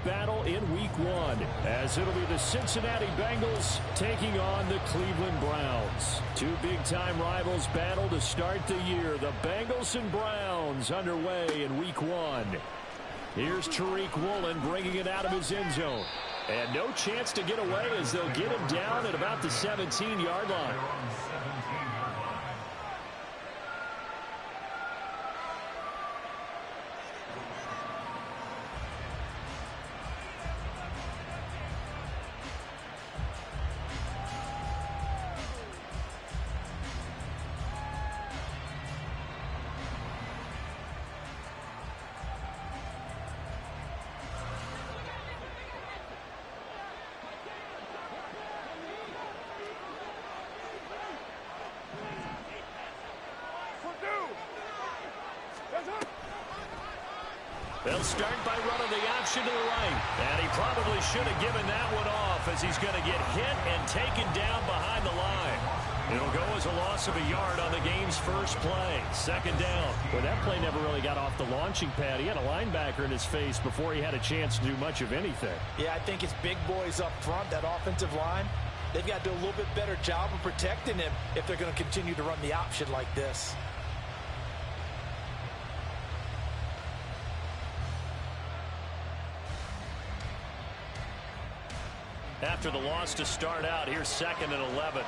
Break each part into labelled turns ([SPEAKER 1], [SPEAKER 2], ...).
[SPEAKER 1] battle in Week 1, as it'll be the Cincinnati Bengals taking on the Cleveland Browns. Two big-time rivals battle to start the year. The Bengals and Browns underway in Week 1. Here's Tariq Woolen bringing it out of his end zone. And no chance to get away as they'll get him down at about the 17-yard line. They'll start by running the option to the right. And he probably should have given that one off, as he's going to get hit and taken down behind the line. It'll go as a loss of a yard on the game's first play. Second down. Well, that play never really got off the launching pad. He had a linebacker in his face before he had a chance to do much of anything.
[SPEAKER 2] Yeah, I think it's big boys up front, that offensive line. They've got to do a little bit better job of protecting him if they're going to continue to run the option like this.
[SPEAKER 1] After the loss to start out, here's 2nd and 11.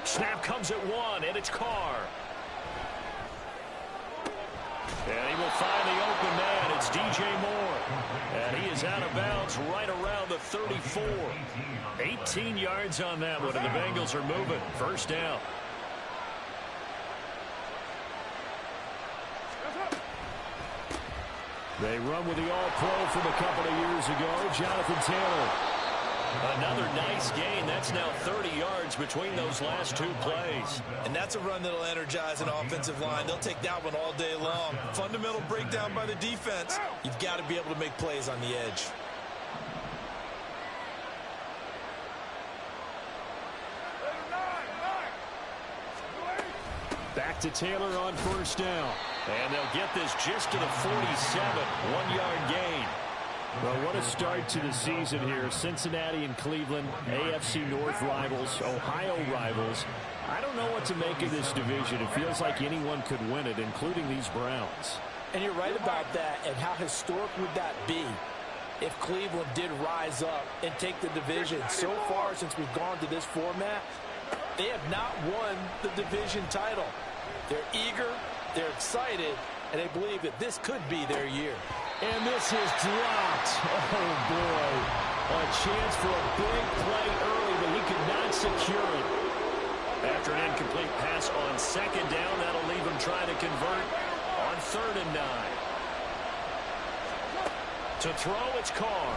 [SPEAKER 1] Snap comes at 1, and it's Carr. And he will find the open man. It's DJ Moore. And he is out of bounds right around the 34. 18 yards on that one, and the Bengals are moving. First down. They run with the All-Pro from a couple of years ago, Jonathan Taylor. Another nice gain. That's now 30 yards between those last two plays.
[SPEAKER 2] And that's a run that'll energize an offensive line. They'll take that one all day long. Fundamental breakdown by the defense. You've got to be able to make plays on the edge.
[SPEAKER 1] Back to Taylor on first down. And they'll get this just to the 47. 1-yard gain. Well, what a start to the season here. Cincinnati and Cleveland, AFC North rivals, Ohio rivals. I don't know what to make of this division. It feels like anyone could win it, including these Browns.
[SPEAKER 2] And you're right about that. And how historic would that be if Cleveland did rise up and take the division? So far, since we've gone to this format, they have not won the division title. They're eager, they're excited, and they believe that this could be their year.
[SPEAKER 1] And this is dropped. Oh, boy. A chance for a big play early, but he could not secure it. After an incomplete pass on second down, that'll leave him trying to convert on 3rd and 9. To throw, it's Carr.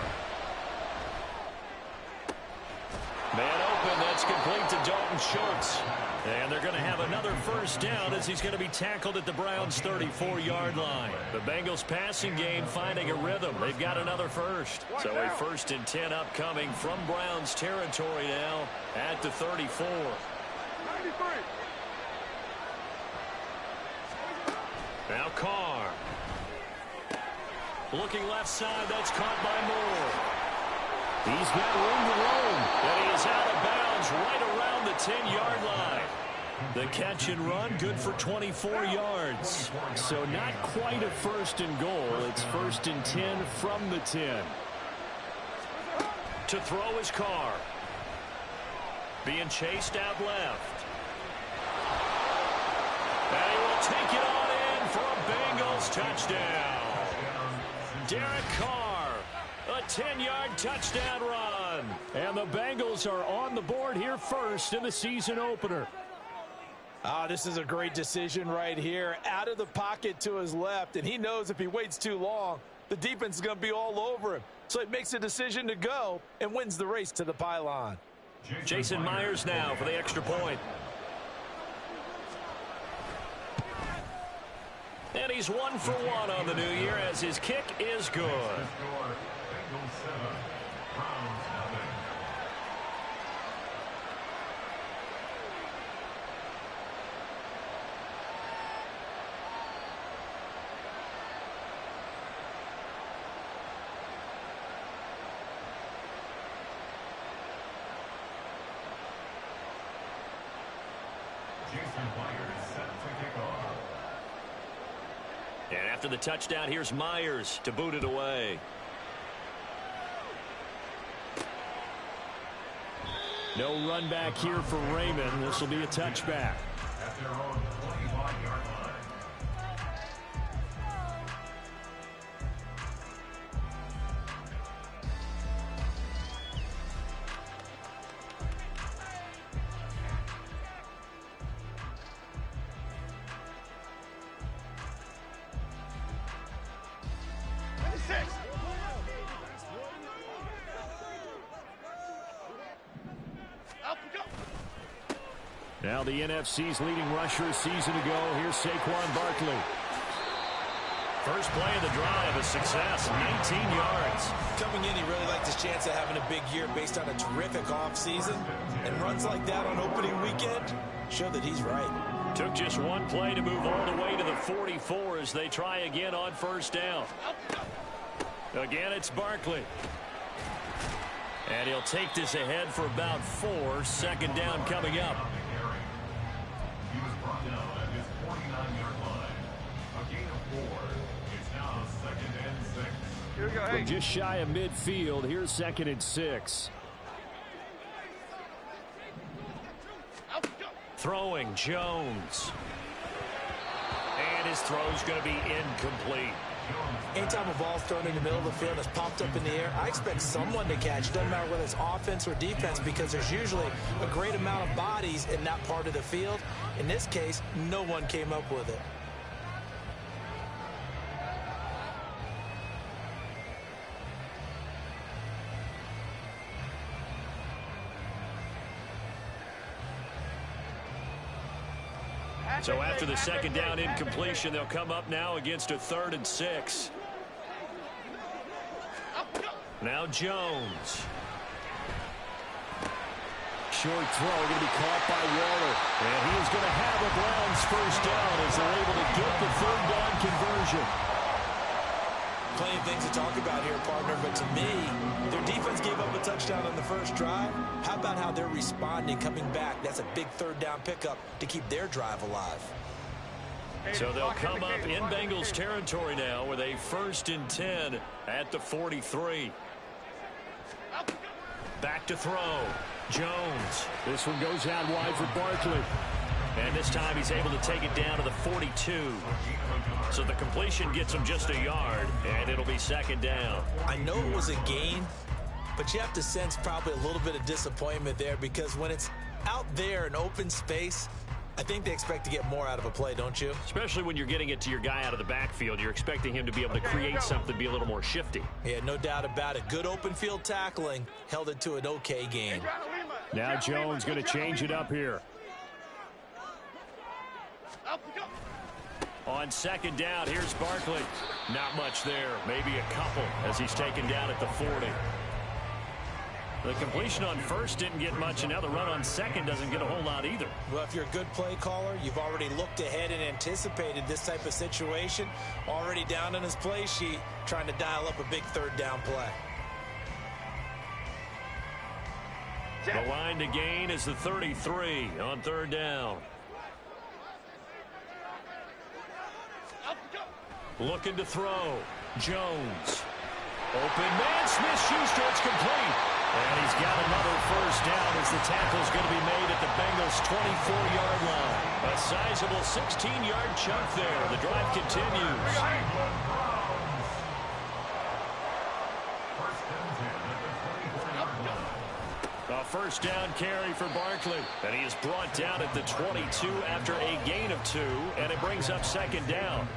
[SPEAKER 1] Man open, that's complete to Dalton Schultz. And they're going to have another first down as he's going to be tackled at the Browns' 34-yard line. The Bengals passing game finding a rhythm. They've got another first. So a 1st and 10 upcoming from Browns territory now at the 34.
[SPEAKER 3] 93.
[SPEAKER 1] Now Carr. Looking left side, that's caught by Moore. He's got room to roam, and he is out of bounds right around the 10-yard line. The catch and run, good for 24 yards. So not quite a 1st and goal. It's 1st and 10 from the 10. To throw his Carr. Being chased out left. And he will take it on in for a Bengals touchdown. Derek Carr, a 10-yard touchdown run. And the Bengals are on the board here first in the season opener.
[SPEAKER 2] Oh, this is a great decision right here. Out of the pocket to his left, and he knows if he waits too long, the defense is going to be all over him. So he makes a decision to go and wins the race to the pylon.
[SPEAKER 1] Jason Myers now for the extra point. And he's 1 for 1 on the new year as his kick is good. after the touchdown. Here's Myers to boot it away. No run back here for Raymond. This will be a touchback.
[SPEAKER 3] At their own 25-yard line.
[SPEAKER 1] Now the NFC's leading rusher a season ago. Here's Saquon Barkley. First play of the drive, a success, 19 yards.
[SPEAKER 2] Coming in, he really liked his chance of having a big year based on a terrific offseason. And runs like that on opening weekend show that he's right.
[SPEAKER 1] Took just one play to move all the way to the 44 as they try again on first down. Again, it's Barkley. And he'll take this ahead for about 4. Second down coming up.
[SPEAKER 3] He was brought down at his 49-yard line. A gain of 4. It's now 2nd and 6.
[SPEAKER 1] Here we go. From just shy of midfield, here's 2nd and 6. Throwing Jones. And his throw's going to be incomplete.
[SPEAKER 2] Anytime a ball's thrown in the middle of the field that's popped up in the air, I expect someone to catch. Doesn't matter whether it's offense or defense, because there's usually a great amount of bodies in that part of the field. In this case, no one came up with it.
[SPEAKER 1] So after the second down incompletion, they'll come up now against a 3rd and 6. Now Jones. Short throw going to be caught by Waller. And he is going to have a Browns first down as they're able to get the 3rd down conversion.
[SPEAKER 2] Plenty of things to talk about here, partner, but to me, their defense gave up a touchdown on the first drive. How about how they're responding, coming back? That's a big 3rd down pickup to keep their drive alive.
[SPEAKER 1] So they'll come up in Bengals territory now with a 1st and 10 at the 43. Back to throw. Jones. This one goes out wide for Barkley. And this time he's able to take it down to the 42. So the completion gets him just a yard, and it'll be 2nd down.
[SPEAKER 2] I know it was a gain, but you have to sense probably a little bit of disappointment there, because when it's out there in open space, I think they expect to get more out of a play, don't you?
[SPEAKER 1] Especially when you're getting it to your guy out of the backfield. You're expecting him to be able to create something, be a little more shifty.
[SPEAKER 2] Yeah, no doubt about it. Good open field tackling held it to an okay gain.
[SPEAKER 1] Now Jones going to change it up here. On 2nd down, here's Barkley. Not much there, maybe a couple as he's taken down at the 40. The completion on 1st didn't get much, and now the run on 2nd doesn't get a whole lot either.
[SPEAKER 2] Well, if you're a good play caller, you've already looked ahead and anticipated this type of situation. Already down on his play sheet, trying to dial up a big 3rd down play.
[SPEAKER 1] The line to gain is the 33 on 3rd down. Looking to throw. Jones. Open man. Smith-Schuster. It's complete. And he's got another first down as the tackle's going to be made at the Bengals' 24-yard line. A sizable 16-yard chunk there. The drive continues. A first down carry for Barkley. And he is brought down at the 22 after a gain of 2. And it brings up 2nd down.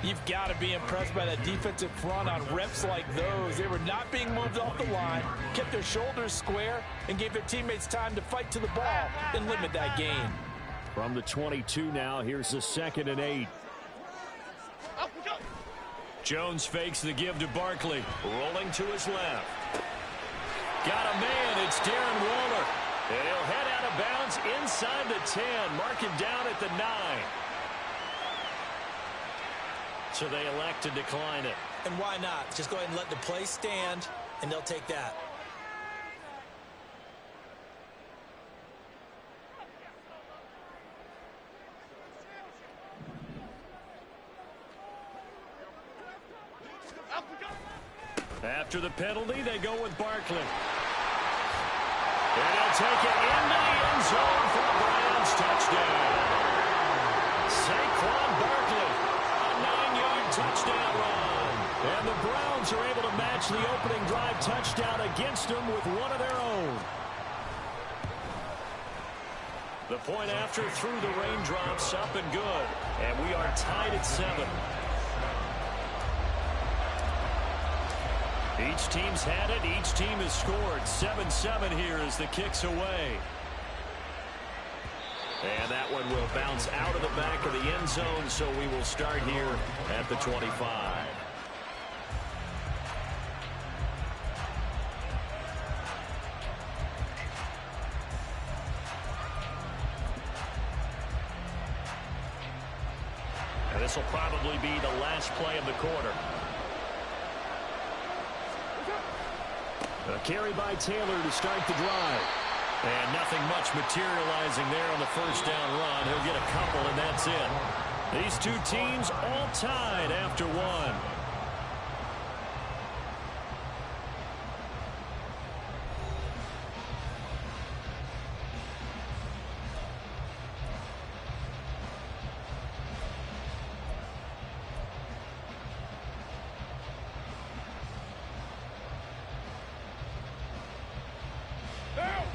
[SPEAKER 2] You've got to be impressed by that defensive front on reps like those. They were not being moved off the line, kept their shoulders square, and gave their teammates time to fight to the ball and limit that gain.
[SPEAKER 1] From the 22 now, here's the 2nd and 8. Jones fakes the give to Barkley. Rolling to his left. Got a man. It's Darren Waller. And he'll head out of bounds inside the 10. Mark him down at the 9. So they elect to decline it.
[SPEAKER 2] And why not? Just go ahead and let the play stand, and they'll take that.
[SPEAKER 1] After the penalty, they go with Barkley. And he'll take it into the end zone for the Browns touchdown. Saquon Barkley, a 9-yard touchdown run. And the Browns are able to match the opening drive touchdown against them with one of their own. The point after through the raindrops, up and good. And we are tied at 7. Each team's had it. Each team has scored. 7-7 here as the kick's away. And that one will bounce out of the back of the end zone, so we will start here at the 25. And this will probably be the last play of the quarter. A carry by Taylor to start the drive. And nothing much materializing there on the first down run. He'll get a couple, and that's it. These two teams all tied after one.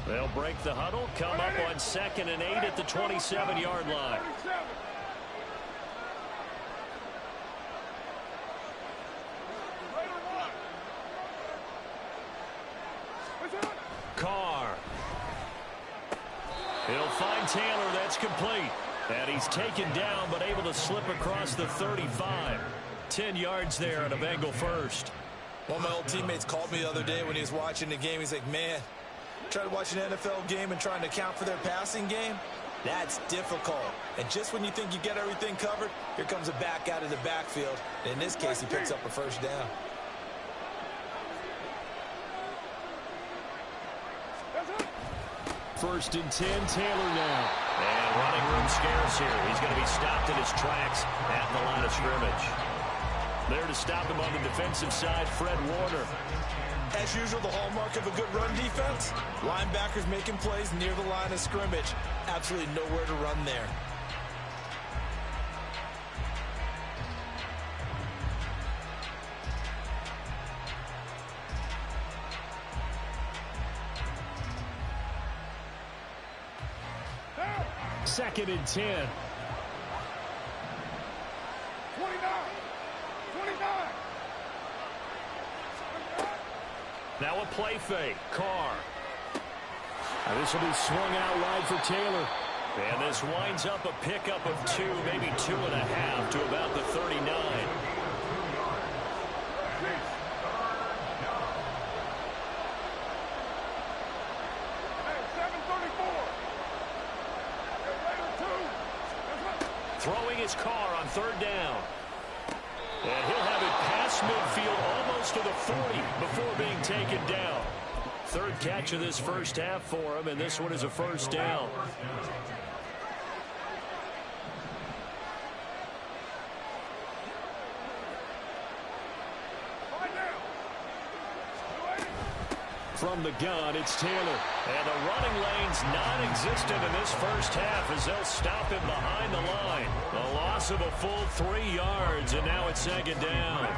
[SPEAKER 1] They'll break the huddle, come up on 2nd and 8 at the 27-yard line. Carr. He'll find Taylor. That's complete. And he's taken down, but able to slip across the 35. 10 yards there on a Bengal first.
[SPEAKER 2] One of my old teammates called me the other day when he was watching the game. He's like, man, try to watch an NFL game and trying to account for their passing game. That's difficult. And just when you think you get everything covered, here comes a back out of the backfield. And in this case, he picks up a first down.
[SPEAKER 1] First and 10, Taylor now. And running room scarce here. He's going to be stopped in his tracks at the line of scrimmage. There to stop him on the defensive side, Fred Warner.
[SPEAKER 2] As usual, the hallmark of a good run defense, linebackers making plays near the line of scrimmage. Absolutely nowhere to run there.
[SPEAKER 1] Second and 10.
[SPEAKER 4] 29.
[SPEAKER 1] Now a play fake. Carr. Now this will be swung out wide for Taylor. And this winds up a pickup of 2, maybe 2.5 to about the 39. Throwing his Carr on 3rd down. And he'll have it past midfield almost to the 40 before being taken down. 3rd catch of this first half for him, and this one is a first down. From the gun, it's Taylor. And the running lane's non-existent in this first half as they'll stop him behind the line. A loss of a full 3 yards, and now it's 2nd down.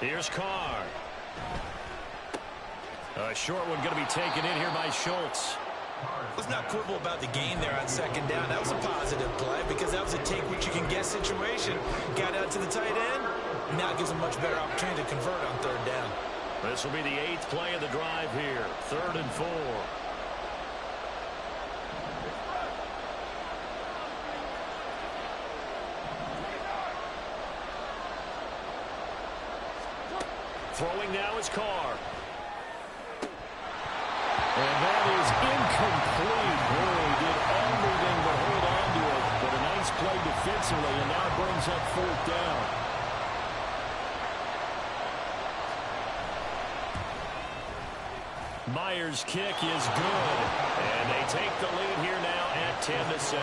[SPEAKER 1] Here's Carr. A short one going to be taken in here by Schultz.
[SPEAKER 2] Let's not quibble about the gain there on 2nd down. That was a positive play because that was a take-what-you-can-get situation. Got out to the tight end. Now gives a much better opportunity to convert on 3rd down.
[SPEAKER 1] This will be the 8th play of the drive here. 3rd and 4. Throwing now is Carr. And that is incomplete. Boy, did everything but hold on to it. But a nice play defensively, and now brings up 4th down. Myers' kick is good. And they take the lead here now at 10-7.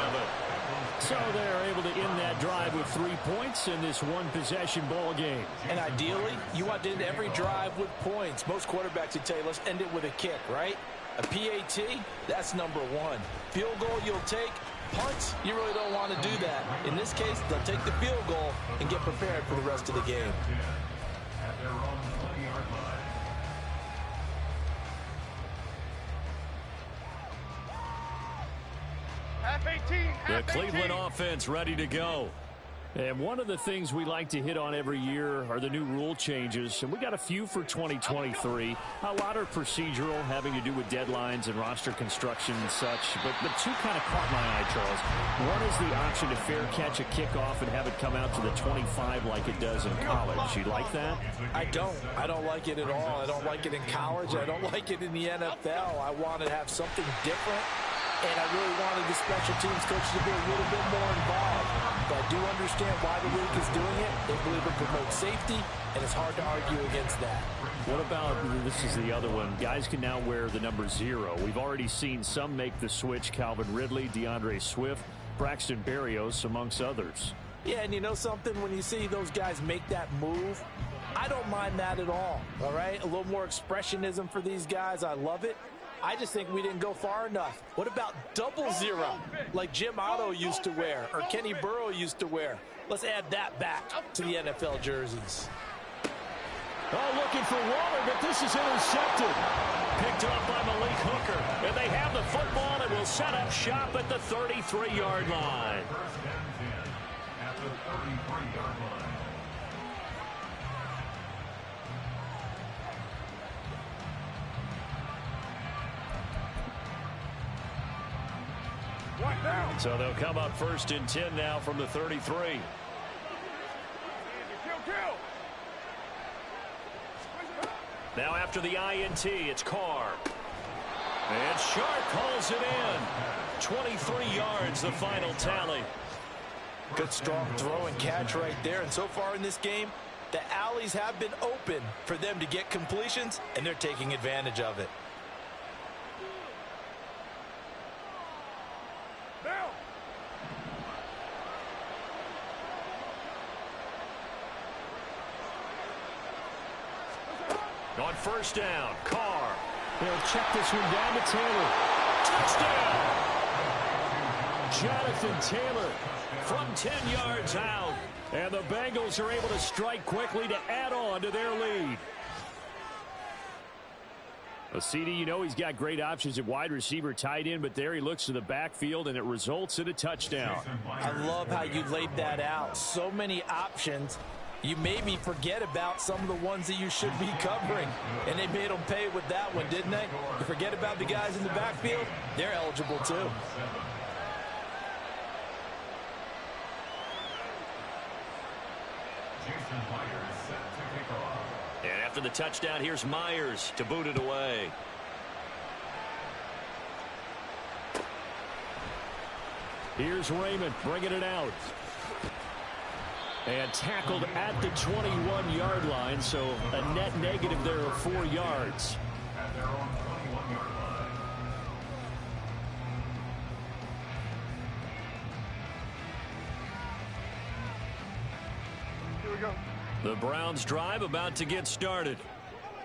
[SPEAKER 1] So they're able to end that drive with 3 points in this one-possession ball game.
[SPEAKER 2] And ideally, you want to end every drive with points. Most quarterbacks would tell you, let's end it with a kick, right? A PAT, that's number one. Field goal you'll take. Punts, you really don't want to do that. In this case, they'll take the field goal and get prepared for the rest of the game.
[SPEAKER 3] At their own 20-yard line.
[SPEAKER 1] The Cleveland offense ready to go. And one of the things we like to hit on every year are the new rule changes. And we got a few for 2023. A lot are procedural, having to do with deadlines and roster construction and such. But the two kind of caught my eye, Charles. One is the option to fair catch a kickoff and have it come out to the 25 like it does in college. You like that?
[SPEAKER 2] I don't. I don't like it at all. I don't like it in college. I don't like it in the NFL. I want to have something different. And I really wanted the special teams coaches to be a little bit more involved. But I do understand why the league is doing it. They believe it promotes safety, and it's hard to argue against that.
[SPEAKER 1] What about, this is the other one, guys can now wear the number 0. We've already seen some make the switch, Calvin Ridley, DeAndre Swift, Braxton Berrios, amongst others.
[SPEAKER 2] Yeah, and you know something? When you see those guys make that move, I don't mind that at all right? A little more expressionism for these guys. I love it. I just think we didn't go far enough. What about 00, like Jim Otto used to wear or Kenny Burrow used to wear? Let's add that back to the NFL jerseys.
[SPEAKER 1] Oh, looking for Waller, but this is intercepted. Picked up by Malik Hooker. And they have the football and will set up shop at the 33-yard line.
[SPEAKER 3] First and 10 at the 33-yard line.
[SPEAKER 1] So they'll come up first and 10 now from the 33. Now after the INT, it's Carr. And Sharp pulls it in. 23 yards, the final tally.
[SPEAKER 2] Good strong throw and catch right there. And so far in this game, the alleys have been open for them to get completions, and they're taking advantage of it.
[SPEAKER 1] On first down, Carr. They'll check this one down to Taylor. Touchdown! Jonathan Taylor from 10 yards out. And the Bengals are able to strike quickly to add on to their lead. CD, you know he's got great options at wide receiver, tight end, but there he looks to the backfield, and it results in a touchdown.
[SPEAKER 2] I love how you laid that out. So many options. You maybe forget about some of the ones that you should be covering. And they made them pay with that one, didn't they? You forget about the guys in the backfield, they're eligible too.
[SPEAKER 3] Jason Myers set to kick off.
[SPEAKER 1] And after the touchdown, here's Myers to boot it away. Here's Raymond bringing it out. And tackled at the 21-yard line, so a net negative there of 4 yards.
[SPEAKER 3] At their own 21-yard line.
[SPEAKER 4] Here we go.
[SPEAKER 1] The Browns drive about to get started.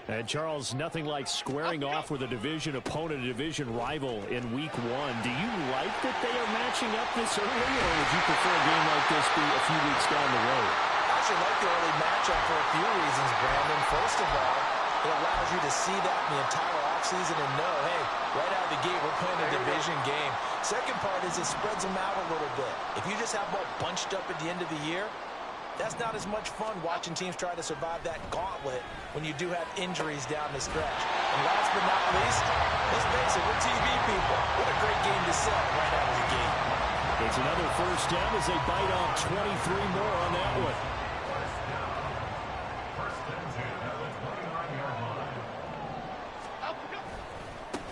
[SPEAKER 1] And Charles, nothing like squaring off with a division opponent, a division rival in week 1. Do you like that they are matching up this early, or would you prefer a game like this be a few weeks down the road?
[SPEAKER 2] I should like the early matchup for a few reasons, Brandon. First of all, it allows you to see that in the entire offseason and know, hey, right out of the gate, we're playing a division game. Second part is it spreads them out a little bit. If you just have them all bunched up at the end of the year, that's not as much fun watching teams try to survive that gauntlet when you do have injuries down the stretch. And last but not least, let's face it, we're TV people. What a great game to sell right out of the gate.
[SPEAKER 1] It's another first down as they bite off 23 more on that one.
[SPEAKER 3] First and 10 at the 29-yard line.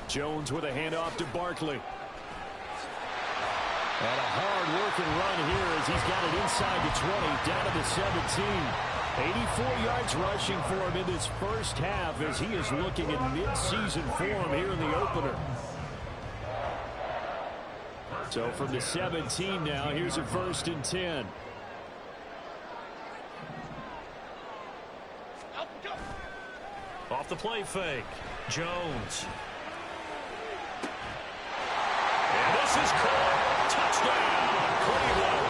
[SPEAKER 1] Jones with a handoff to Barkley. And a hard-working run here as he's got it inside the 20, down to the 17. 84 yards rushing for him in this first half as he is looking in mid-season form here in the opener. So from the 17 now, here's a 1st and 10. Off the play fake, Jones. And this is caught. Touchdown, Cleveland.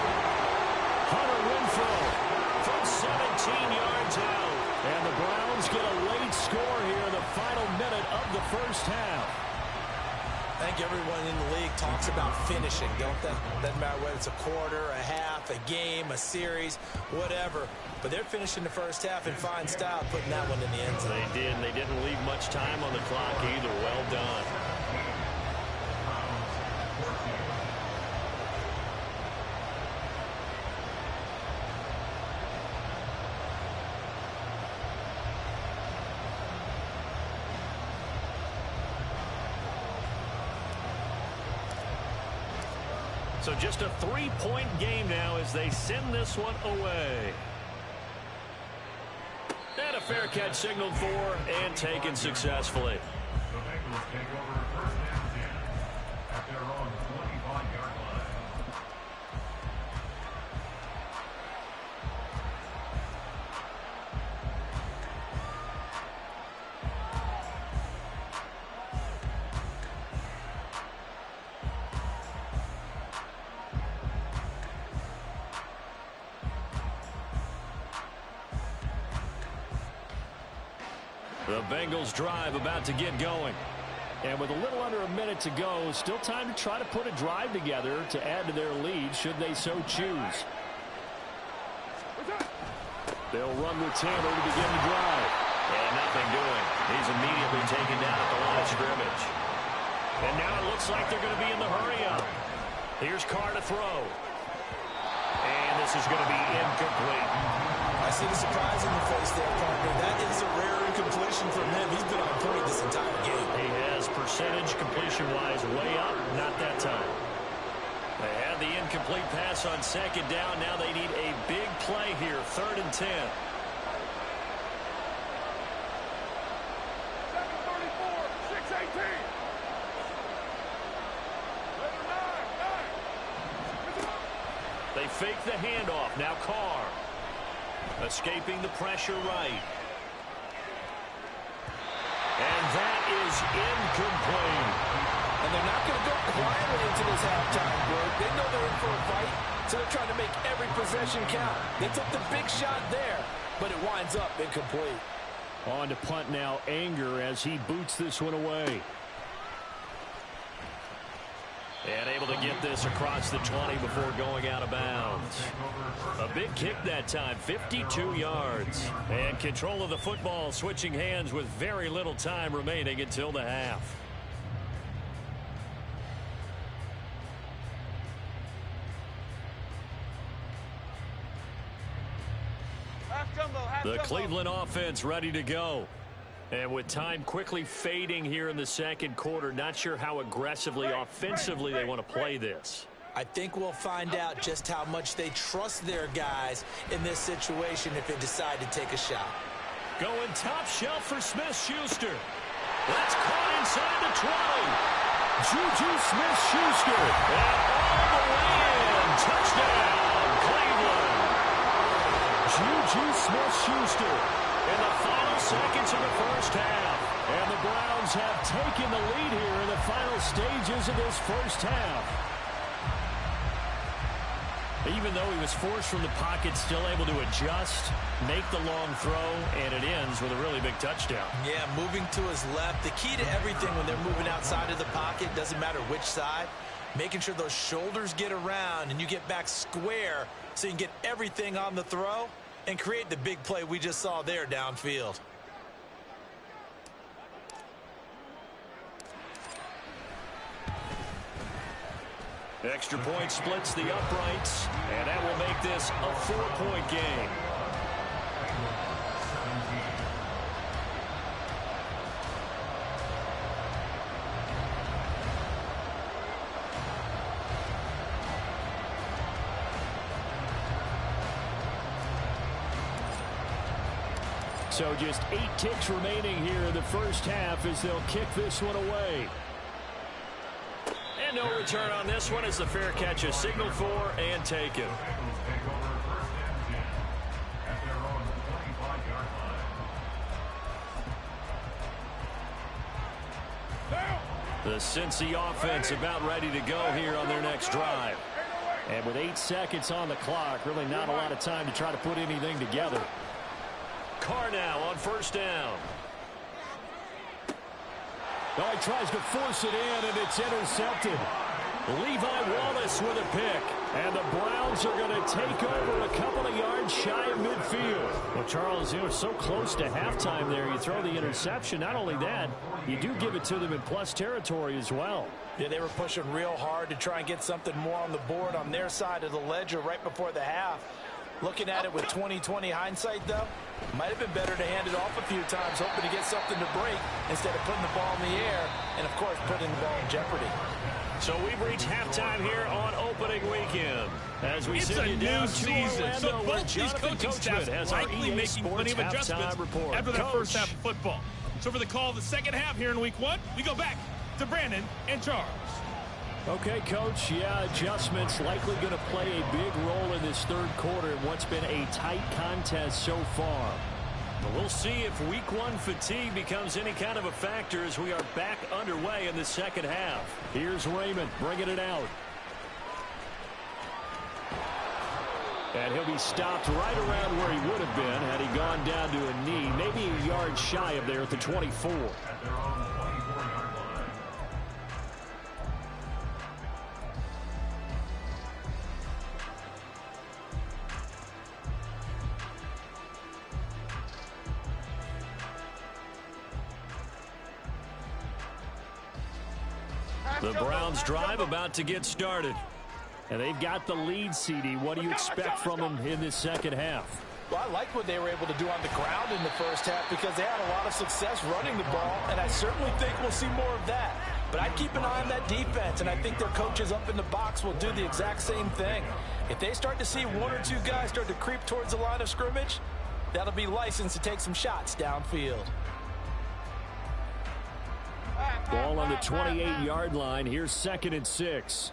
[SPEAKER 1] Hunter Renfrow from 17 yards out. And the Browns get a late score here in the final minute of the first half.
[SPEAKER 2] I think everyone in the league talks about finishing, don't they? Doesn't matter whether it's a quarter, a half, a game, a series, whatever. But they're finishing the first half in fine style, putting that one in the end zone.
[SPEAKER 1] They did, and they didn't leave much time on the clock either. Well done. So just a 3-point game now as they send this one away. And a fair catch signaled for and taken successfully.
[SPEAKER 3] The Bengals take over 1st and 10 at their own 25-yard line.
[SPEAKER 1] The Bengals drive about to get going. And with a little under a minute to go, still time to try to put a drive together to add to their lead should they so choose. They'll run with Tanner to begin the drive. And nothing doing. He's immediately taken down at the line of scrimmage. And now it looks like they're going to be in the hurry-up. Here's Carr to throw. And this is going to be incomplete.
[SPEAKER 2] I see the surprise in the face there, partner. That is a rare incompletion from him. He's been on point this entire game.
[SPEAKER 1] He has percentage completion-wise way up. Not that time. They had the incomplete pass on 2nd down. Now they need a big play here. 3rd and 10.
[SPEAKER 4] 6-18.
[SPEAKER 1] They fake the handoff. Now Carr. Escaping the pressure right. And that is incomplete.
[SPEAKER 2] And they're not going to go quietly into this halftime break. They know they're in for a fight, so they're trying to make every possession count. They took the big shot there, but it winds up incomplete.
[SPEAKER 1] On to punt now, Anger, as he boots this one away. And able to get this across the 20 before going out of bounds. A big kick that time, 52 yards. And control of the football switching hands with very little time remaining until the half. The Cleveland offense ready to go. And with time quickly fading here in the 2nd quarter, not sure how aggressively, offensively they want to play this.
[SPEAKER 2] I think we'll find out just how much they trust their guys in this situation if they decide to take a shot.
[SPEAKER 1] Going top shelf for Smith-Schuster. That's caught inside the 20. Juju Smith-Schuster. And all the way in. Touchdown, Cleveland. Juju Smith-Schuster. In the final seconds of the first half. And the Browns have taken the lead here in the final stages of this first half. Even though he was forced from the pocket, still able to adjust, make the long throw, and it ends with a really big touchdown.
[SPEAKER 2] Yeah, moving to his left. The key to everything when they're moving outside of the pocket, doesn't matter which side, making sure those shoulders get around and you get back square so you can get everything on the throw and create the big play we just saw there downfield.
[SPEAKER 1] Extra point splits the uprights, and that will make this a 4-point game. So just 8 ticks remaining here in the first half as they'll kick this one away.
[SPEAKER 4] And no return on this one as the fair catch is signaled for and taken. The Cincy offense about ready to go here on their next drive.
[SPEAKER 1] And with 8 seconds on the clock, really not a lot of time to try to put anything together.
[SPEAKER 4] Carr now on first down.
[SPEAKER 1] Oh, he tries to force it in, and it's intercepted. Levi Wallace with a pick. And the Browns are going to take over a couple of yards shy of midfield. Well, Charles, you were so close to halftime there. You throw the interception. Not only that, you do give it to them in plus territory as well.
[SPEAKER 2] Yeah, they were pushing real hard to try and get something more on the board on their side of the ledger right before the half. Looking at it with 20/20 hindsight, though, might have been better to hand it off a few times, hoping to get something to break instead of putting the ball in the air and, of course, putting the ball in jeopardy.
[SPEAKER 4] So we've reached halftime here on opening weekend. As we
[SPEAKER 5] It's
[SPEAKER 4] send
[SPEAKER 5] a
[SPEAKER 4] you
[SPEAKER 5] new
[SPEAKER 4] down
[SPEAKER 5] season,
[SPEAKER 4] to
[SPEAKER 5] so
[SPEAKER 4] Orlando, where
[SPEAKER 5] both these
[SPEAKER 4] Jonathan
[SPEAKER 5] coaching staffs
[SPEAKER 4] has
[SPEAKER 5] are
[SPEAKER 4] our
[SPEAKER 5] likely
[SPEAKER 4] EA
[SPEAKER 5] making plenty
[SPEAKER 4] Sports
[SPEAKER 5] of adjustments
[SPEAKER 4] halftime report.
[SPEAKER 5] after that first
[SPEAKER 4] Coach.
[SPEAKER 5] half of football. So for the call of the second half here in week 1, we go back to Brandon and Charles.
[SPEAKER 1] Okay, Coach, yeah, adjustments likely going to play a big role in this third quarter in what's been a tight contest so far.
[SPEAKER 4] But we'll see if week 1 fatigue becomes any kind of a factor as we are back underway in the second half.
[SPEAKER 1] Here's Raymond bringing it out. And he'll be stopped right around where he would have been had he gone down to a knee, maybe a yard shy of there at the 24.
[SPEAKER 3] At their own 24-yard line.
[SPEAKER 4] The Browns drive about to get started.
[SPEAKER 1] And they've got the lead, CD. What do you expect from them in this second half?
[SPEAKER 2] Well, I like what they were able to do on the ground in the first half because they had a lot of success running the ball, and I certainly think we'll see more of that. But I'd keep an eye on that defense, and I think their coaches up in the box will do the exact same thing. If they start to see 1 or 2 guys start to creep towards the line of scrimmage, that'll be licensed to take some shots downfield.
[SPEAKER 1] Ball on the 28-yard line. Here's 2nd and 6.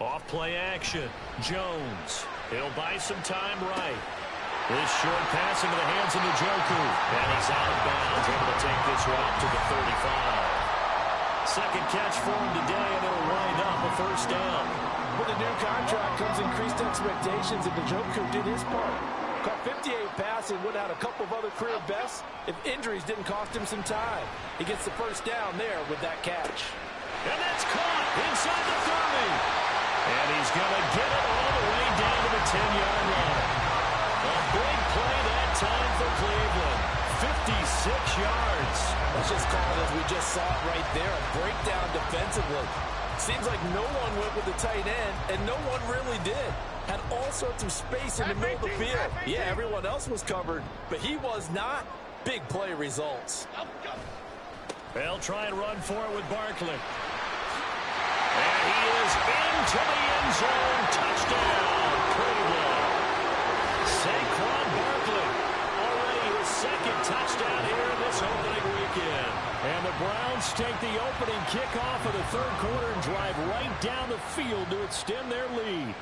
[SPEAKER 4] Off play action. Jones. He'll buy some time right. This short pass into the hands of Njoku. And he's out of bounds, able to take this route to the 35. Second catch for him today, and it'll wind up a first down.
[SPEAKER 2] With a new contract comes increased expectations, and Njoku did his part. Caught 58 passes, would have had a couple of other career bests if injuries didn't cost him some time. He gets the first down there with that catch.
[SPEAKER 4] And that's caught inside the 30. And he's going to get it all the way down to the 10-yard line. A big play that time for Cleveland. 56 yards.
[SPEAKER 2] Let's just call it as we just saw it right there, a breakdown defensively. Seems like no one went with the tight end, and no one really did. Had all sorts of space in the middle of the field. Yeah, everyone else was covered, but he was not. Big play results.
[SPEAKER 4] They'll try and run for it with Barkley. And he is into the end zone. Touchdown, Cleveland. Saquon Barkley, already his 2nd touchdown here in this opening weekend.
[SPEAKER 1] And the Browns take the opening kickoff of the third quarter and drive right down the field to extend their lead.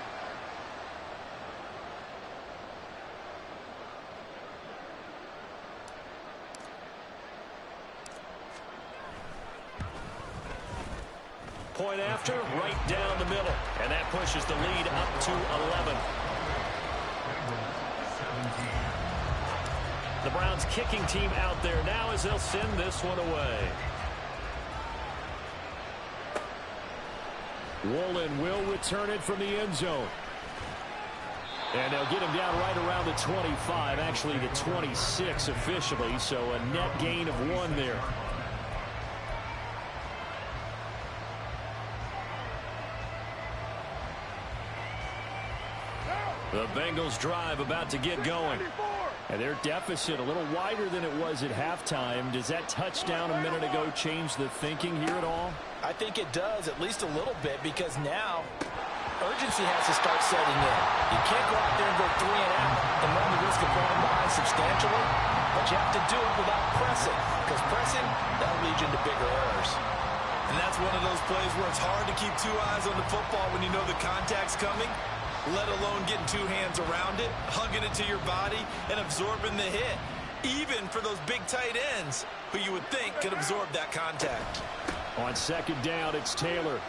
[SPEAKER 4] Point after, right down the middle. And that pushes the lead up to 11. The Browns kicking team out there now as they'll send this one away.
[SPEAKER 1] Woolen will return it from the end zone. And they'll get him down right around the 25, actually the 26 officially, so a net gain of 1 there.
[SPEAKER 4] The Bengals drive about to get going.
[SPEAKER 1] And their deficit a little wider than it was at halftime. Does that touchdown a minute ago change the thinking here at all?
[SPEAKER 2] I think it does, at least a little bit, because now urgency has to start setting in. You can't go out there and go 3 and out and run the risk of falling behind substantially, but you have to do it without pressing, because pressing, that'll lead you into bigger errors.
[SPEAKER 6] And that's one of those plays where it's hard to keep 2 eyes on the football when you know the contact's coming, let alone getting 2 hands around it, hugging it to your body, and absorbing the hit, even for those big tight ends who you would think could absorb that contact.
[SPEAKER 1] On second down, it's Taylor.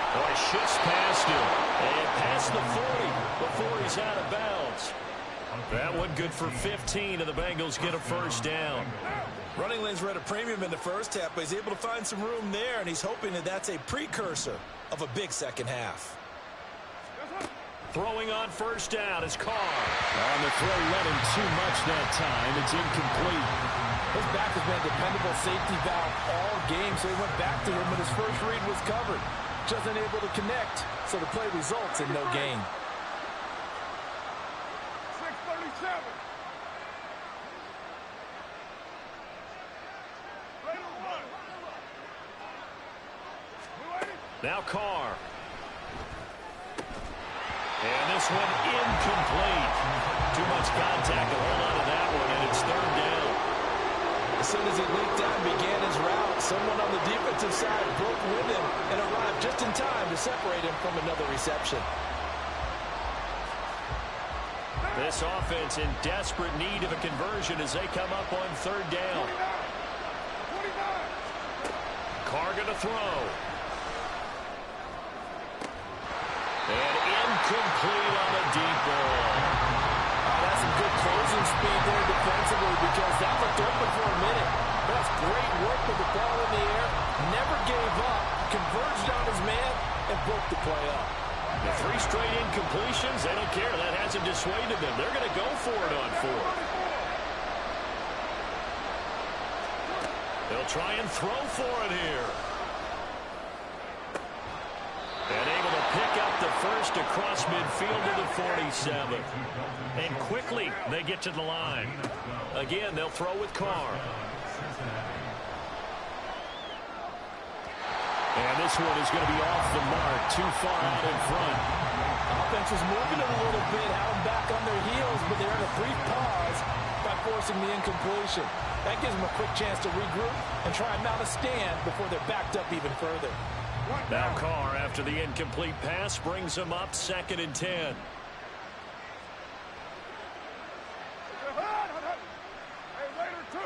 [SPEAKER 1] Boy, shifts past him. And past the 40 before he's out of bounds.
[SPEAKER 4] That one good for 15, and the Bengals get a first down.
[SPEAKER 6] Running lanes were at a premium in the first half, but he's able to find some room there, and he's hoping that that's a precursor of a big second half.
[SPEAKER 4] Throwing on first down is Carr.
[SPEAKER 1] On the throw, let him too much that time. It's incomplete.
[SPEAKER 2] His back has been a dependable safety valve all game, so he went back to him when his first read was covered. Just unable to connect, so the play results in no gain.
[SPEAKER 7] 637.
[SPEAKER 4] Now Carr. And this one incomplete. Too much contact to hold on to that one, and it's third down.
[SPEAKER 2] As soon as he leaped out and began his route, someone on the defensive side broke with him and arrived just in time to separate him from another reception.
[SPEAKER 1] This offense in desperate need of a conversion as they come up on third down.
[SPEAKER 7] 29.
[SPEAKER 1] Carr going to throw. And incomplete on a deep ball.
[SPEAKER 2] That's some good closing speed there defensively, because that looked open for a minute. That's great work with the ball in the air. Never gave up. Converged on his man and broke the play up.
[SPEAKER 1] The 3 straight incompletions, they don't care. That hasn't dissuaded them. They're going to go for it on 4th. They'll try and throw for it here. And able to pick up the first across midfield to the 47.
[SPEAKER 4] And quickly they get to the line.
[SPEAKER 1] Again, they'll throw with Carr. And this one is going to be off the mark, too far out in front.
[SPEAKER 2] Offense was moving it a little bit, had them back on their heels, but they're in a brief pause by forcing the incompletion. That gives them a quick chance to regroup and try and mount a stand before they're backed up even further.
[SPEAKER 1] Now Carr, after the incomplete pass, brings them up 2nd and 10.
[SPEAKER 7] Hey, later, 2.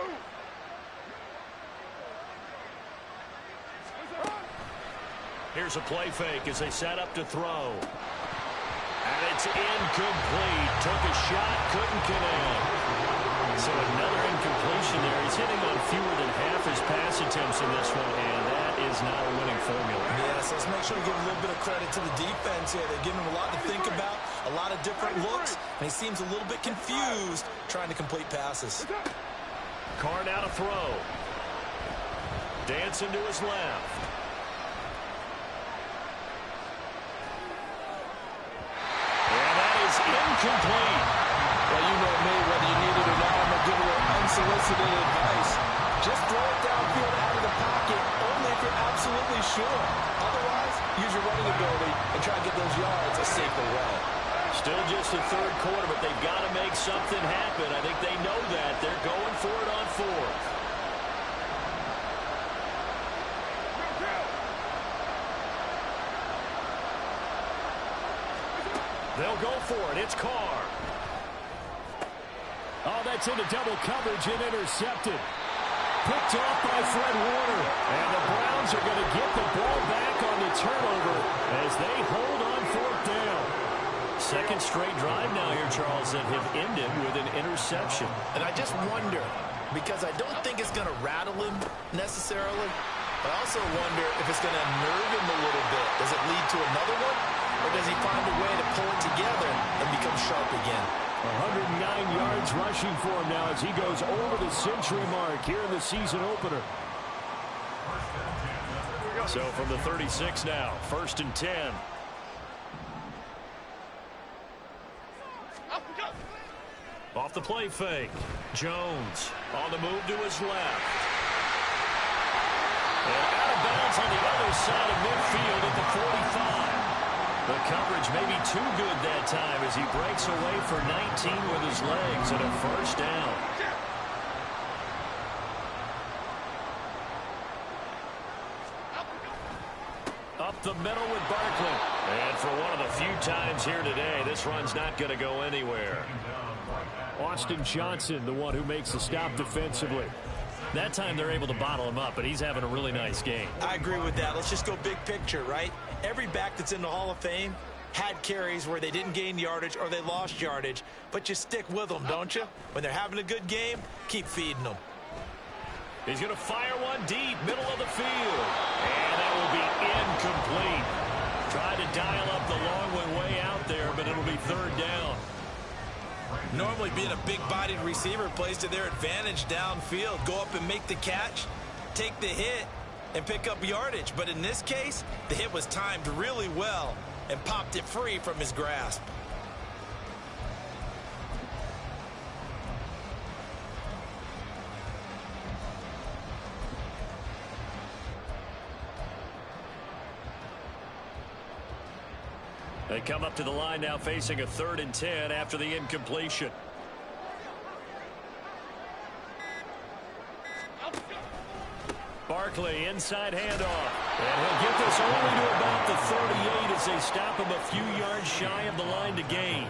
[SPEAKER 1] Here's a play fake as they set up to throw. And it's incomplete. Took a shot, couldn't connect. So another incompletion there. He's hitting on fewer than half his pass attempts in this one, and that is not a winning formula.
[SPEAKER 6] Yes, let's make sure we give a little bit of credit to the defense here. They're giving him a lot to think about, a lot of different looks, and he seems a little bit confused trying to complete passes.
[SPEAKER 1] Carr now to throw. Dancing to his left. And that is incomplete.
[SPEAKER 2] Well, you know me, whether you need it or not, I'm going to give a little unsolicited advice. Just throw it downfield out of the pocket, only if you're absolutely sure. Otherwise, use your running ability and try to get those yards a safer way.
[SPEAKER 1] Still just the 3rd quarter, but they've got to make something happen. I think they know that. They're going for it on 4th. They'll go for it. It's Carr. Oh, that's into double coverage and intercepted. Picked off by Fred Warner. And the Browns are going to get the ball back on the turnover as they hold on 4th down. 2nd straight drive now here, Charles, that have ended with an interception.
[SPEAKER 2] And I just wonder, because I don't think it's going to rattle him necessarily, but I also wonder if it's going to nerve him a little bit. Does it lead to another one? Or does he find a way to pull it together and become sharp again?
[SPEAKER 1] 109 yards rushing for him now as he goes over the century mark here in the season opener. So from the 36 now, 1st and 10. Off the play fake. Jones on the move to his left.
[SPEAKER 4] And out of bounds on the other side of midfield at the 45. The coverage may be too good that time as he breaks away for 19 with his legs and a first down. Up the middle with Barkley. And for one of the few times here today, this run's not going to go anywhere.
[SPEAKER 1] Austin Johnson, the one who makes the stop defensively.
[SPEAKER 4] That time they're able to bottle him up, but he's having a really nice game.
[SPEAKER 6] I agree with that. Let's just go big picture, right? Every back that's in the Hall of Fame had carries where they didn't gain yardage or they lost yardage, but you stick with them, don't you? When they're having a good game, keep feeding them.
[SPEAKER 4] He's going to fire one deep, middle of the field. And that will be incomplete. Tried to dial up the long one way out there, but it'll be third down.
[SPEAKER 6] Normally being a big-bodied receiver plays to their advantage downfield. Go up and make the catch, take the hit, and pick up yardage. But in this case, the hit was timed really well and popped it free from his grasp.
[SPEAKER 4] They come up to the line now facing a 3rd and 10 after the incompletion. Barkley inside handoff. And he'll get this only to about the 38 as they stop him a few yards shy of the line to gain.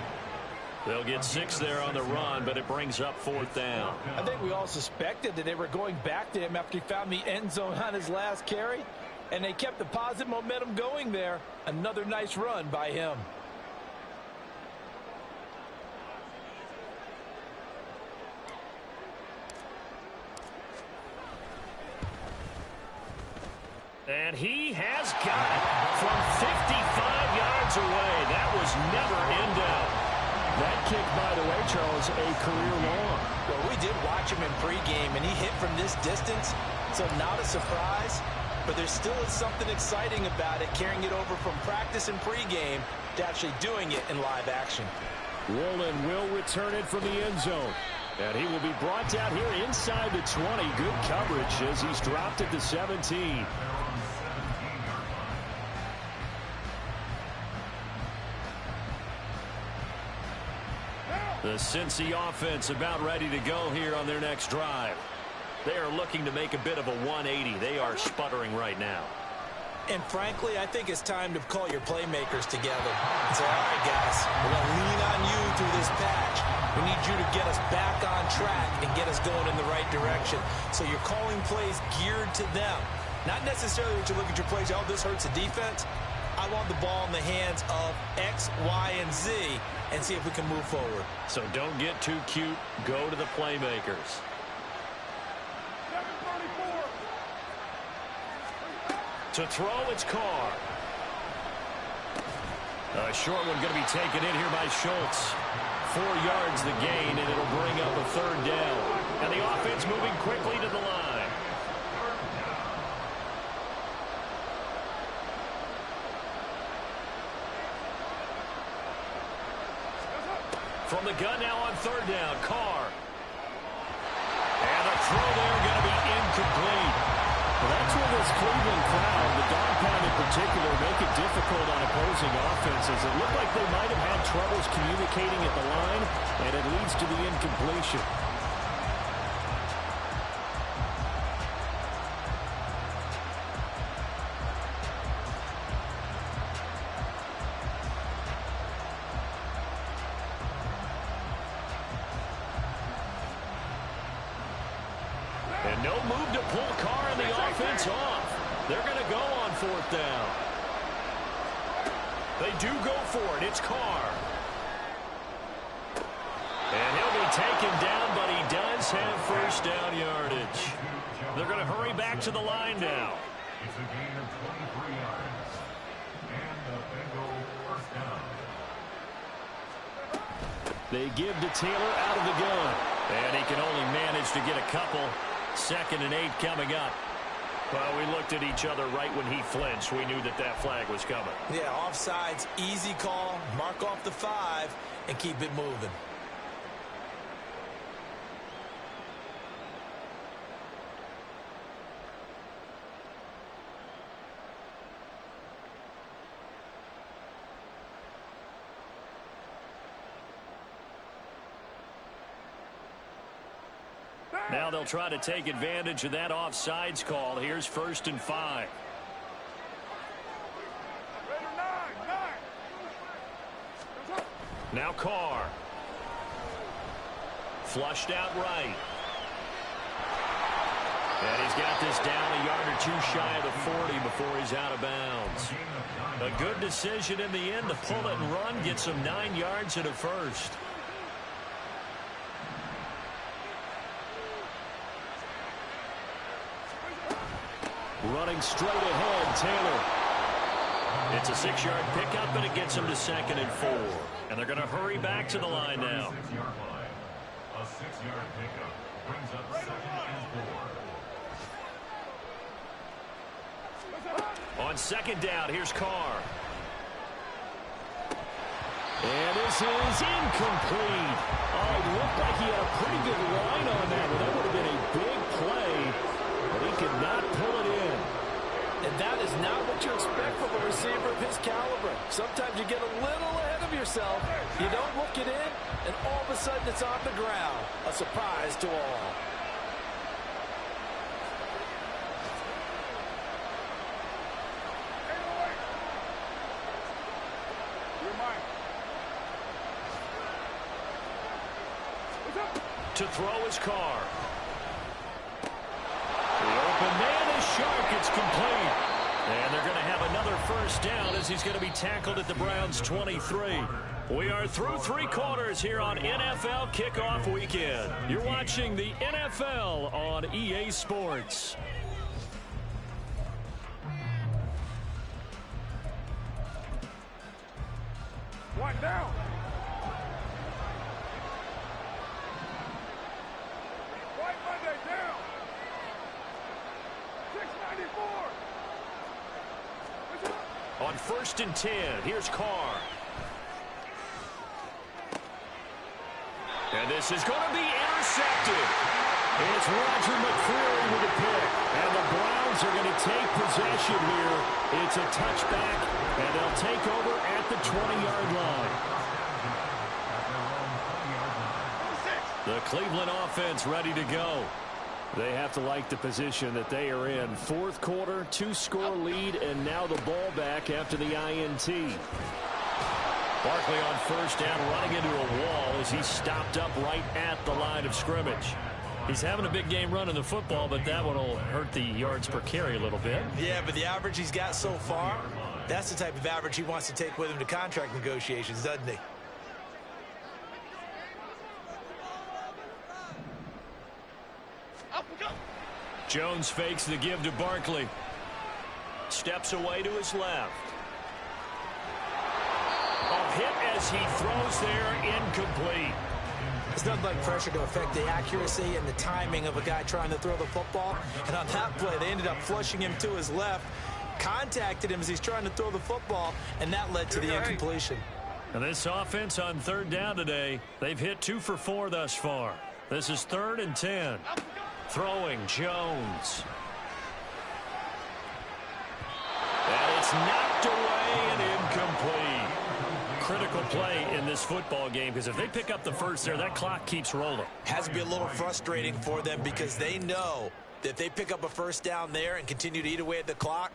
[SPEAKER 4] They'll get 6 there on the run, but it brings up 4th down.
[SPEAKER 2] I think we all suspected that they were going back to him after he found the end zone on his last carry. And they kept the positive momentum going there. Another nice run by him.
[SPEAKER 4] And he has got it from 55 yards away. That was never in doubt.
[SPEAKER 1] That kick, by the way, Charles, a career long.
[SPEAKER 2] Well, we did watch him in pregame, and he hit from this distance, so not a surprise. But there still is something exciting about it, carrying it over from practice and pregame to actually doing it in live action.
[SPEAKER 1] Woolen will return it from the end zone. And he will be brought down here inside the 20. Good coverage as he's dropped at the 17. The Cincy offense about ready to go here on their next drive. They are looking to make a bit of a 180. They are sputtering right now.
[SPEAKER 2] And frankly, I think it's time to call your playmakers together and say, all right, guys, we're going to lean on you through this patch. We need you to get us back on track and get us going in the right direction. So you're calling plays geared to them. Not necessarily that you look at your plays, oh, this hurts the defense. I want the ball in the hands of X, Y, and Z and see if we can move forward.
[SPEAKER 4] So don't get too cute. Go to the playmakers.
[SPEAKER 7] 734.
[SPEAKER 4] To throw, it's Carr. A short one going to be taken in here by Schultz. 4 yards the gain, and it'll bring up a 3rd down. And the offense moving quickly to the line. From the gun now on 3rd down, Carr. And the throw there going to be incomplete.
[SPEAKER 1] Well, that's where this Cleveland crowd, the dog pound in particular, make it difficult on opposing offenses. It looked like they might have had troubles communicating at the line, and it leads to the incompletion.
[SPEAKER 4] And no move to pull Carr and the offense off. They're going to go on 4th down. They do go for it. It's Carr. And he'll be taken down, but he does have first down yardage. They're going to hurry back to the line now.
[SPEAKER 3] It's a gain of 23 yards. And the Bengal first down.
[SPEAKER 1] They give to Taylor out of the gun.
[SPEAKER 4] And he can only manage to get a couple. 2nd and 8 coming up. Well, we looked at each other right when he flinched. We knew that that flag was coming.
[SPEAKER 2] Yeah, offsides, easy call, mark off the 5, and keep it moving.
[SPEAKER 4] Now they'll try to take advantage of that offsides call. Here's 1st and 5. Now Carr. Flushed out right. And he's got this down a yard or two shy of the 40 before he's out of bounds. A good decision in the end to pull it and run, get some 9 yards and a first. Running straight ahead, Taylor. It's a 6-yard pickup, and it gets him to 2nd and 4. And they're going to hurry back to the line now.
[SPEAKER 3] A 6-yard pickup brings up 2nd and 4.
[SPEAKER 4] On 2nd down, here's Carr.
[SPEAKER 1] And this is incomplete. Oh, it looked like he had a pretty good line on that one. That would have been a big play, but he could not pull it in.
[SPEAKER 2] And that is not what you expect from a receiver of his caliber. Sometimes you get a little ahead of yourself. You don't look it in, and all of a sudden it's on the ground. A surprise to all.
[SPEAKER 4] To throw his Carr. The open man is Shark. It's complete. And they're going to have another 1st down as he's going to be tackled at the Browns' 23. We are through 3 quarters here on NFL Kickoff Weekend. You're watching the NFL on EA Sports.
[SPEAKER 7] One down. White Monday down. 694.
[SPEAKER 4] On 1st and 10, here's Carr. And this is going to be intercepted.
[SPEAKER 1] It's Roger McCreary with the pick. And the Browns are going to take possession here. It's a touchback, and they'll take over at the 20-yard line. The Cleveland offense ready to go. They have to like the position that they are in. 4th quarter, 2-score lead, and now the ball back after the INT. Barkley on 1st down, running into a wall as he's stopped up right at the line of scrimmage. He's having a big game running the football, but that one will hurt the yards per carry a little bit.
[SPEAKER 6] Yeah, but the average he's got so far, that's the type of average he wants to take with him to contract negotiations, doesn't he?
[SPEAKER 4] Jones fakes the give to Barkley. Steps away to his left. A hit as he throws there, incomplete.
[SPEAKER 2] It's nothing like pressure to affect the accuracy and the timing of a guy trying to throw the football. And on that play, they ended up flushing him to his left, contacted him as he's trying to throw the football, and that led to the incompletion.
[SPEAKER 4] And this offense on 3rd down today, they've hit 2 for 4 thus far. This is 3rd and 10. Throwing Jones. And it's knocked away and incomplete. Critical play in this football game, because if they pick up the first there, that clock keeps rolling.
[SPEAKER 6] Has to be a little frustrating for them because they know that if they pick up a 1st down there and continue to eat away at the clock,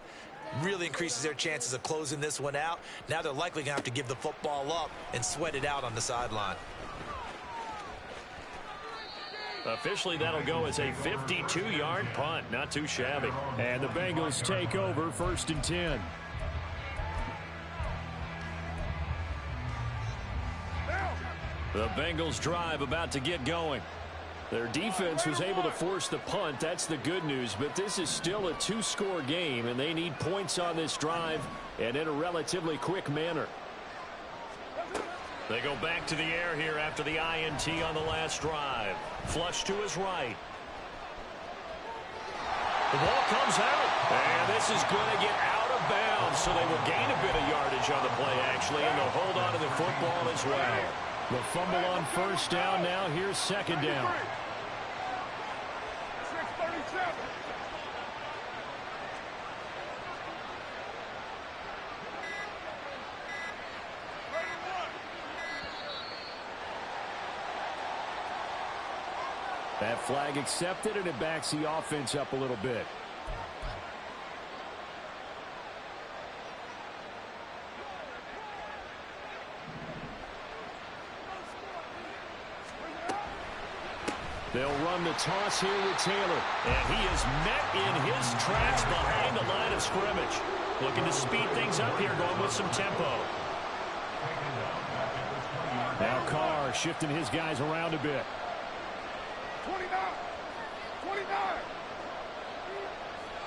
[SPEAKER 6] really increases their chances of closing this one out. Now they're likely going to have to give the football up and sweat it out on the sideline.
[SPEAKER 4] Officially, that'll go as a 52-yard punt. Not too shabby.
[SPEAKER 1] And the Bengals take over 1st and 10.
[SPEAKER 4] The Bengals drive about to get going.
[SPEAKER 1] Their defense was able to force the punt. That's the good news. But this is still a 2-score game, and they need points on this drive and in a relatively quick manner.
[SPEAKER 4] They go back to the air here after the INT on the last drive. Flush to his right. The ball comes out. And this is going to get out of bounds, so they will gain a bit of yardage on the play, actually, and they'll hold on to the football as well.
[SPEAKER 1] The fumble on 1st down now. Here's 2nd down.
[SPEAKER 7] 637.
[SPEAKER 1] That flag accepted, and it backs the offense up a little bit. They'll run the toss here with Taylor. And he is met in his tracks behind the line of scrimmage. Looking to speed things up here, going with some tempo. Now Carr shifting his guys around a bit.
[SPEAKER 7] 29. 29.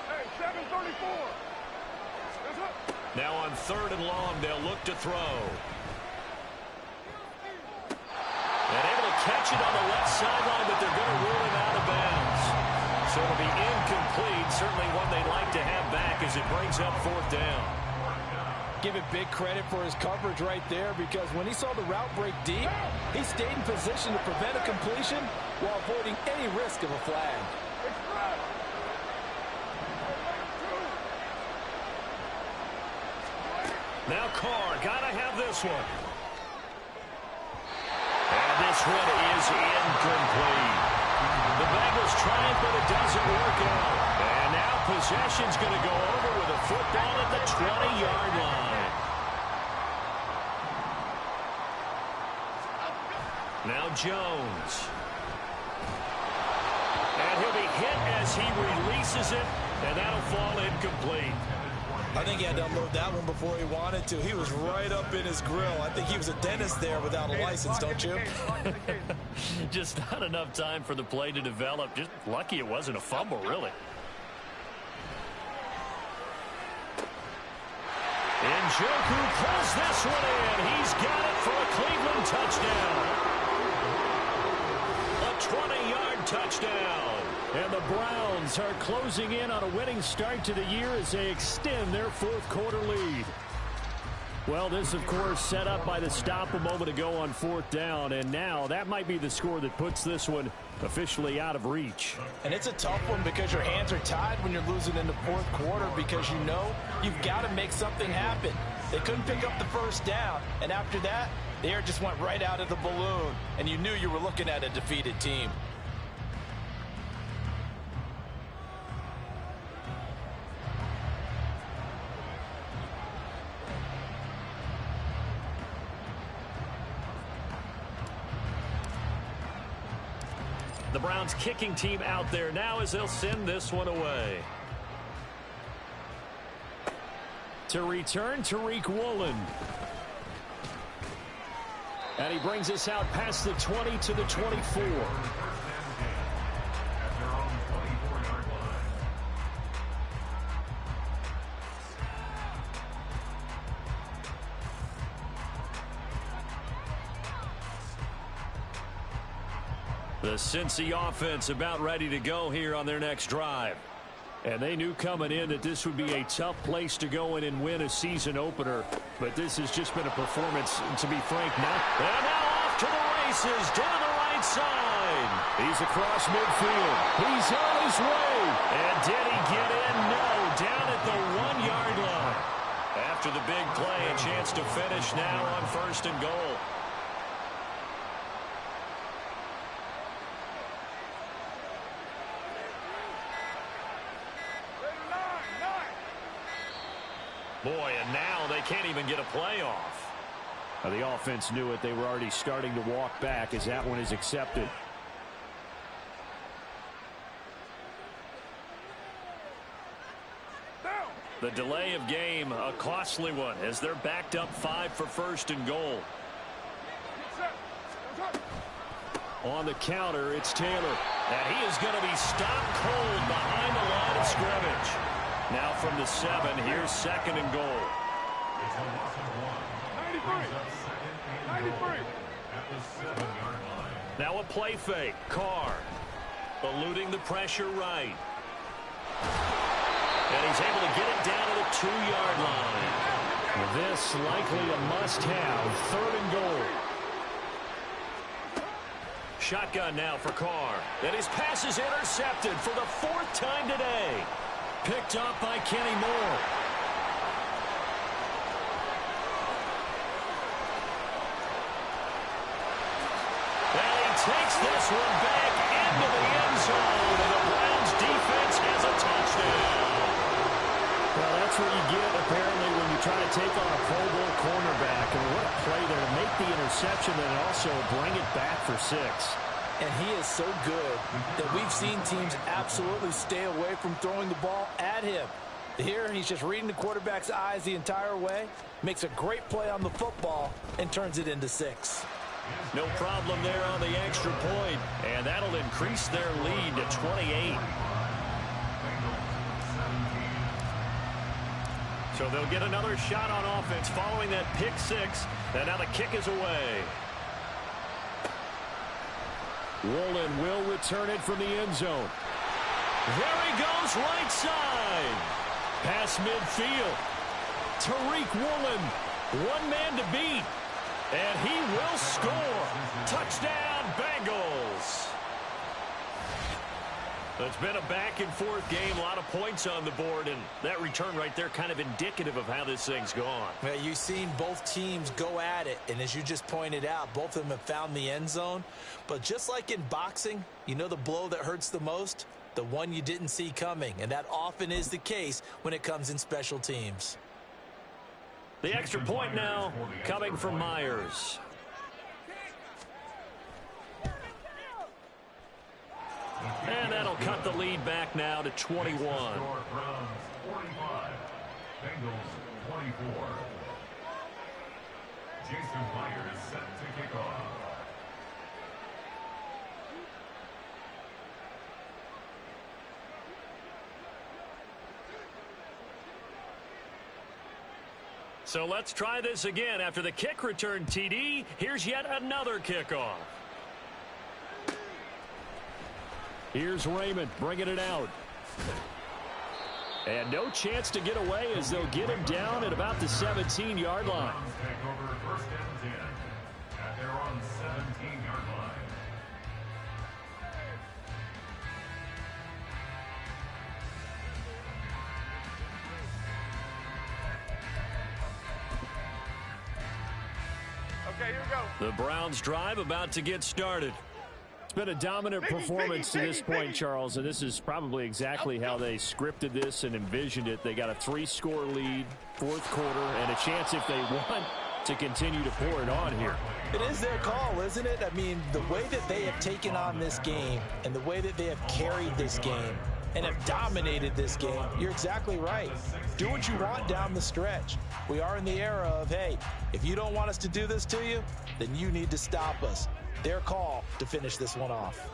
[SPEAKER 7] Hey, 734.
[SPEAKER 4] Now on 3rd and long, they'll look to throw. And able to catch it on the left sideline, but they're going to rule him out of bounds. So it'll be incomplete. Certainly one they'd like to have back as it brings up 4th down.
[SPEAKER 2] Give it big credit for his coverage right there, because when he saw the route break deep, he stayed in position to prevent a completion while avoiding any risk of a flag.
[SPEAKER 4] Now Carr, gotta have this one. And this one is incomplete. The Bengals trying, but it doesn't work out. And now possession's going to go over with a football at the 20-yard line. Now Jones. And he'll be hit as he releases it, and that'll fall incomplete.
[SPEAKER 6] I think he had to unload that one before he wanted to. He was right up in his grill. I think he was a dentist there without a license, don't you?
[SPEAKER 4] Just not enough time for the play to develop. Just lucky it wasn't a fumble, really. Njoku pulls this one in. He's got it for a Cleveland touchdown. A 20-yard touchdown.
[SPEAKER 1] And the Browns are closing in on a winning start to the year as they extend their 4th quarter lead. Well, this, of course, set up by the stop a moment ago on 4th down, and now that might be the score that puts this one officially out of reach.
[SPEAKER 2] And it's a tough one because your hands are tied when you're losing in the 4th quarter, because you know you've got to make something happen. They couldn't pick up the 1st down, and after that, the air just went right out of the balloon, and you knew you were looking at a defeated team.
[SPEAKER 4] The Browns kicking team out there now as they'll send this one away.
[SPEAKER 1] To return, Tariq Woolen. And he brings us out past the 20 to the 24.
[SPEAKER 4] The Cincy offense about ready to go here on their next drive.
[SPEAKER 1] And they knew coming in that this would be a tough place to go in and win a season opener. But this has just been a performance, to be frank, not.
[SPEAKER 4] And now off to the races, down the right side.
[SPEAKER 1] He's across midfield. He's on his way.
[SPEAKER 4] And did he get in? No, down at the 1-yard line. After the big play, a chance to finish now on 1st and goal. Boy, and now they can't even get a play off.
[SPEAKER 1] Now, the offense knew it. They were already starting to walk back as that one is accepted.
[SPEAKER 4] The delay of game, a costly one, as they're backed up 5 for 1st and goal.
[SPEAKER 1] On the counter, it's Taylor.
[SPEAKER 4] And he is going to be stopped cold behind the line of scrimmage. Now from the 7, here's 2nd and goal.
[SPEAKER 7] 93.
[SPEAKER 4] Now a play fake. Carr eluding the pressure right. And he's able to get it down to the 2-yard line.
[SPEAKER 1] This likely a must-have. 3rd and goal.
[SPEAKER 4] Shotgun now for Carr. And his pass is intercepted for the 4th time today. Picked up by Kenny Moore. And he takes this one back into the end zone, and the Browns defense has a touchdown.
[SPEAKER 1] Well, that's what you get, apparently, when you try to take on a Pro Bowl cornerback. And what a play there to make the interception and also bring it back for 6.
[SPEAKER 2] And he is so good that we've seen teams absolutely stay away from throwing the ball at him. Here, he's just reading the quarterback's eyes the entire way, makes a great play on the football, and turns it into 6.
[SPEAKER 4] No problem there on the extra point, and that'll increase their lead to 28. So they'll get another shot on offense following that pick 6, and now the kick is away.
[SPEAKER 1] Woolen will return it from the end zone.
[SPEAKER 4] There he goes, right side. Pass midfield. Tariq Woolen, one man to beat. And he will score. Touchdown, Bengals. It's been a back-and-forth game, a lot of points on the board, and that return right there kind of indicative of how this thing's gone.
[SPEAKER 2] Well, you've seen both teams go at it, and as you just pointed out, both of them have found the end zone. But just like in boxing, you know the blow that hurts the most? The one you didn't see coming, and that often is the case when it comes in special teams.
[SPEAKER 4] The extra point now coming from Myers. And that'll cut the lead back now to 21.
[SPEAKER 3] Browns 45, Bengals 24. Jason Myers set to kick off.
[SPEAKER 4] So let's try this again. After the kick return, TD, here's yet another kickoff.
[SPEAKER 1] Here's Raymond bringing it out. And no chance to get away as they'll get him down at about the 17-yard line.
[SPEAKER 3] Browns take over first and 10 at their own 17-yard line.
[SPEAKER 7] Okay, here we go.
[SPEAKER 4] The Browns drive about to get started.
[SPEAKER 1] It's been a dominant performance to this point, Charles, and this is probably exactly how they scripted this and envisioned it. They got a 3-score lead, fourth quarter, and a chance if they want to continue to pour it on here.
[SPEAKER 2] It is their call, isn't it? I mean, the way that they have taken on this game and the way that they have carried this game and have dominated this game, you're exactly right. Do what you want down the stretch. We are in the era of, hey, if you don't want us to do this to you, then you need to stop us. Their call to finish this one off.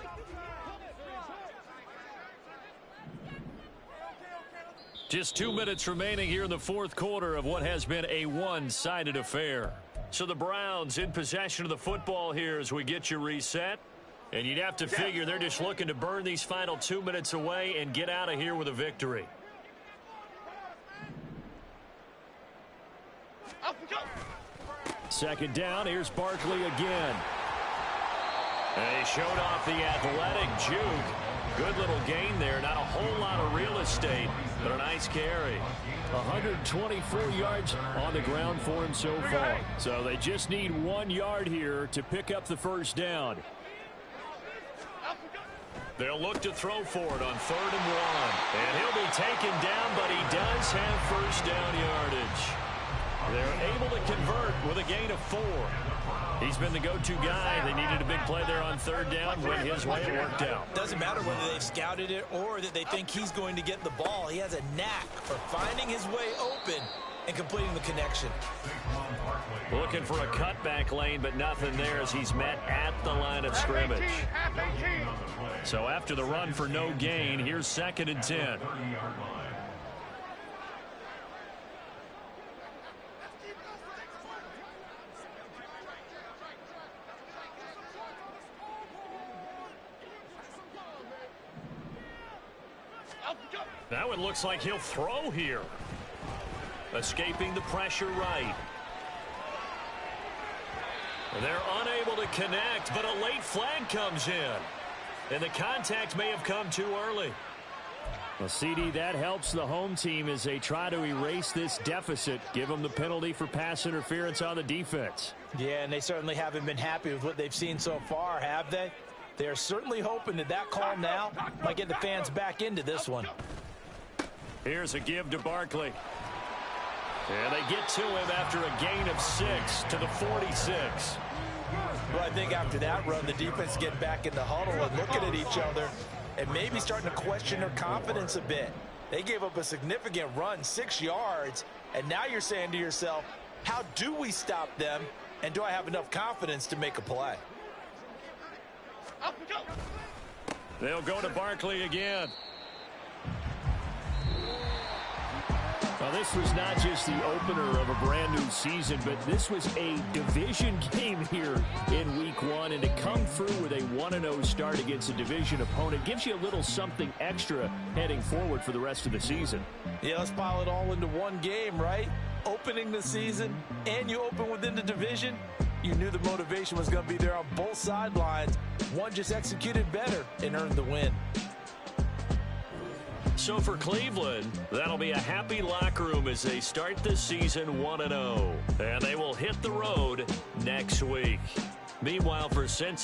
[SPEAKER 4] Just 2 minutes remaining here in the fourth quarter of what has been a one-sided affair. So the Browns in possession of the football here as we get you reset. And you'd have to figure they're just looking to burn these final 2 minutes away and get out of here with a victory.
[SPEAKER 1] Second down, here's Barkley again.
[SPEAKER 4] And he showed off the athletic juke. Good little gain there. Not a whole lot of real estate, but a nice carry.
[SPEAKER 1] 124 yards on the ground for him so far. So they just need 1 yard here to pick up the first down.
[SPEAKER 4] They'll look to throw for it on 3rd and 1. And he'll be taken down, but he does have first down yardage. They're able to convert with a gain of 4. He's been the go-to guy. They needed a big play there on 3rd down. Went his way, it worked out.
[SPEAKER 2] Doesn't matter whether they've scouted it or that they think he's going to get the ball. He has a knack for finding his way open and completing the connection.
[SPEAKER 4] Looking for a cutback lane, but nothing there as he's met at the line of scrimmage. So after the run for no gain, here's 2nd and 10. Now it looks like he'll throw here. Escaping the pressure right. They're unable to connect, but a late flag comes in. And the contact may have come too early.
[SPEAKER 1] Well, CD, that helps the home team as they try to erase this deficit. Give them the penalty for pass interference on the defense.
[SPEAKER 2] Yeah, and they certainly haven't been happy with what they've seen so far, have they? They're certainly hoping that call now might get the fans back into this one.
[SPEAKER 1] Here's a give to Barkley. And they get to him after a gain of 6 to the 46.
[SPEAKER 2] Well, I think after that run, the defense getting back in the huddle and looking at each other and maybe starting to question their confidence a bit. They gave up a significant run, 6 yards, and now you're saying to yourself, how do we stop them, and do I have enough confidence to make a play?
[SPEAKER 1] They'll go to Barkley again. Well, this was not just the opener of a brand new season, but this was a division game here in week 1. And to come through with a 1-0 start against a division opponent gives you a little something extra heading forward for the rest of the season.
[SPEAKER 2] Yeah, let's pile it all into one game, right? Opening the season, and you open within the division. You knew the motivation was going to be there on both sidelines. One just executed better and earned the win.
[SPEAKER 4] So for Cleveland, that'll be a happy locker room as they start this season 1-0. And they will hit the road next week. Meanwhile, for Cincinnati,